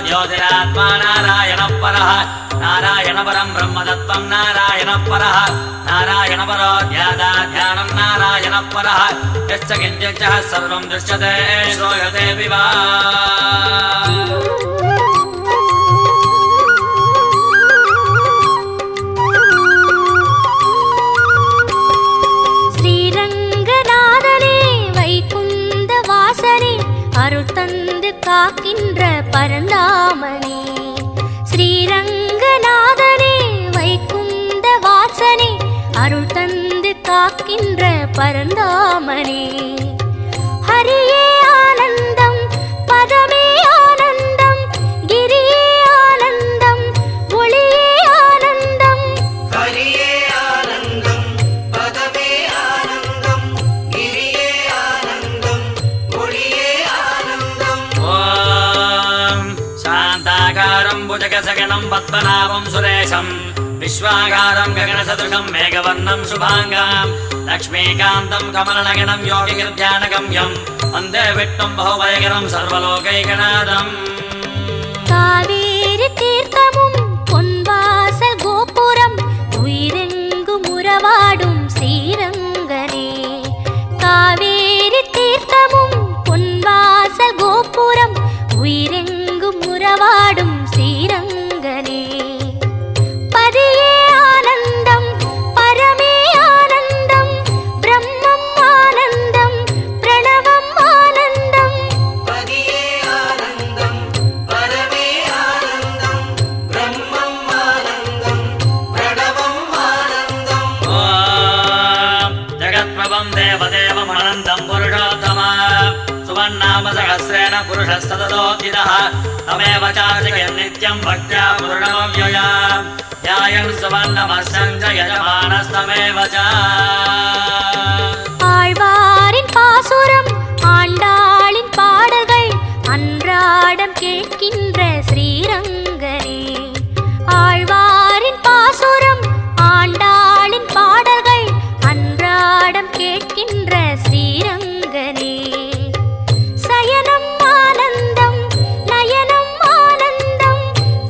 ज्योतिरात्मा नारायणः परः नारायणपरं ब्रह्मतत्त्वं नारायणः परः नारायणपरो ध्यानं नारायणः परः यश्च किञ्चित् सर्वं दृश्यते श्रूयते विवा காக்கின்ற பரந்தாமனே ஸ்ரீரங்கநாதனே வைகுந்த வாசனே அருள் தந்து காக்கின்ற பரந்தாமனே ஹரியே ஆனந்தம் பதமே ஆனந்தம் கிரியே ஆனந்தம் ஒளியே ஆனந்தம் ஹரியே ஆனந்தம் பதமே ஆனந்தம் கிரியே ஆனந்தம் ஒளியே ஆனந்தம் ஓம் சாந்தாகாரம் புஜகசகனம் பத்மநாபம் சுரேஷம் विश्वागारं गगनसदृशं मेघवर्णं शुभांगां लक्ष्मीकान्तं कमलनयनं योगिगिर्ध्यानगम्यं वन्दे विष्णुं बहुभयकरं सर्वलोकैकनाथम् காவேரி தீர்த்தமும் பொன்வாசல் கோபுரம் உயிரெங்கும் உறவாடும் ஸ்ரீரங்கனே காவேரி தீர்த்தமும் பொன்வாசல் கோபுரம் உயிரெங்கும் உறவாடும் ஸ்ரீரங்கனே பதியே ஆனந்தம் பரமே ஆனந்தம் பிரம்மம் ஆனந்தம் பிரணவம் ஆனந்தம் பதியே ஆனந்தம் பரமே ஆனந்தம் பிரம்மம் ஆனந்தம் பிரணவம் ஆனந்தம் ஓம் ஜகத்प्रभं देवदेवम् अनन्तं पुरुषोत्तमः सुवन्नामसहस्रेण पुरुषस्तततोऽधितः तमेव चार्चयन् नित्यं भक्त्या पूर्णमव्यया ध्यायन् सुवर्णमस्यं च यजमानस्तमेव च ஆழ்வாரின் பாசுரம் ஆண்டாளின் பாடல்கள் அன்றாடம் கேட்கின்ற ஸ்ரீரங்கனே ஆழ்வாரின் பாசுரம் ஆண்டாளின் பாடல்கள் அன்றாடம் கேட்கின்ற ஸ்ரீரங்கனே சயனம் ஆனந்தம் நயனம் ஆனந்தம்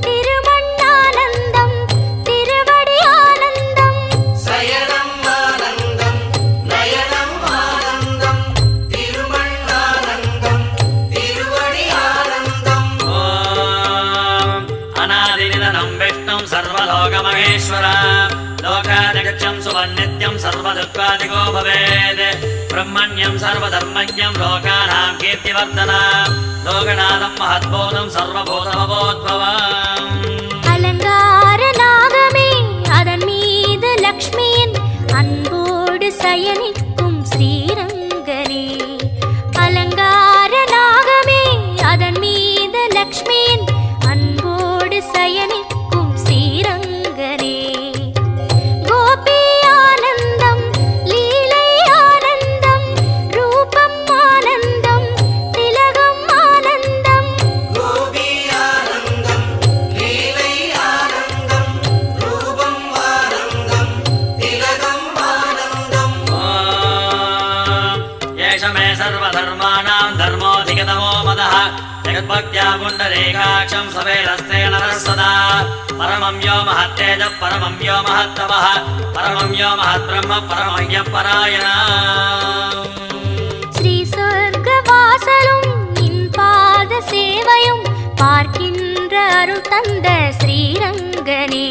திருமண்ணானந்தம் திருவடி ஆனந்தம் சயனம் ஆனந்தம் நயனம் ஆனந்தம் திருமண்ணானந்தம் திருவடி ஆனந்தம் ஓம் அநாதிநிதனம் விஷ்ணும் சர்வலோகமகேஸ்வர लोकादिगच्छं सुवन्नित्यं सर्वदुःखादिको भवेत् ब्रह्मण्यं सर्वधर्मज्ञं लोकानां कीर्तिवर्धनं लोकनाथं महद्बोधं सर्वभूतभवोद्भवम् அலங்கார நாகமே அதன் மீது லக்ஷ்மியின் அன்போடு சயனிக்கும் ஸ்ரீரங்கனே அலங்கார நாகமே அதன் மீது லக்ஷ்மியின் அன்போடு சயனிக்கும் ஸ்ரீரங்கனே கோபி ஆனந்தம் லீலை ஆனந்தம் ரூபம் ஆனந்தம் திலகம் ஆனந்தம் கோபி ஆனந்தம் லீலை ஆனந்தம் ரூபம் ஆனந்தம் திலகம் ஆனந்தம் ஓம் ஏஷ மே सर्वधर्माणां धर्मोऽधिगतमो मदः जगद्भक्त्या पुण्डरीकाक्षं सवेरस्ते नरः सदा परमं यो महत्तेजः परमं यो महत्तपः परमं यो महद्ब्रह्म परमं परायणः ஸ்ரீ சொர்க்கவாசலும் நின் பாத சேவையும் பார்க்கின்ற அருள் தந்த ஸ்ரீரங்கனே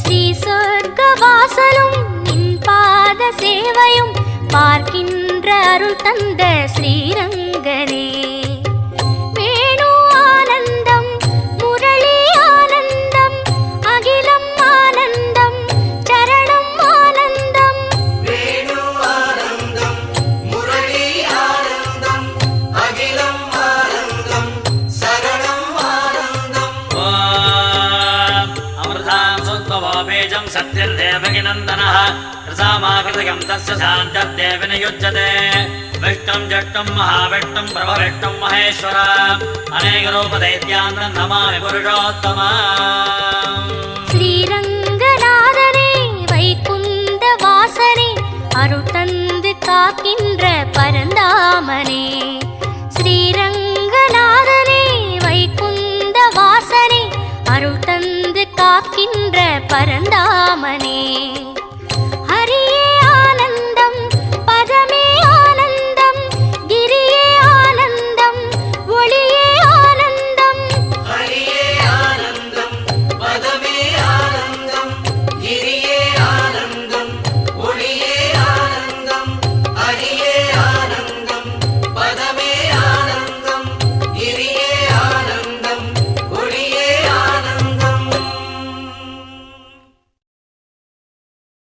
ஸ்ரீ சொர்க்கவாசலும் நின் பாத சேவையும் பார்க்கின்ற அருள் தந்த ஸ்ரீரங்கனே வேணு ஆனந்தம் முரளி ஆனந்தம் அகிலம் ஆனந்தம் சரணம் ஆனந்தம் வேணு ஆனந்தம் முரளி ஆனந்தம் அகிலம் ஆனந்தம் சரணம் ஆனந்தம் ஓம் அமிர்தாं சுத்வபோபேஜம் சத்யர்தேவகிநந்தனः रसामाकृतयं तस्य शान्तर्देव नियुज्यते विष्णुं जष्टुं महाविष्णुं प्रभविष्णुं महेश्वर अनेकरूपदैत्यान् नमामि पुरुषोत्तमा ஸ்ரீரங்கநாதனே வைகுந்த வாசனே அருள் தந்து காக்கின்ற பரந்தாமனே ஸ்ரீரங்கநாதனே வைகுந்த பரந்தாமனே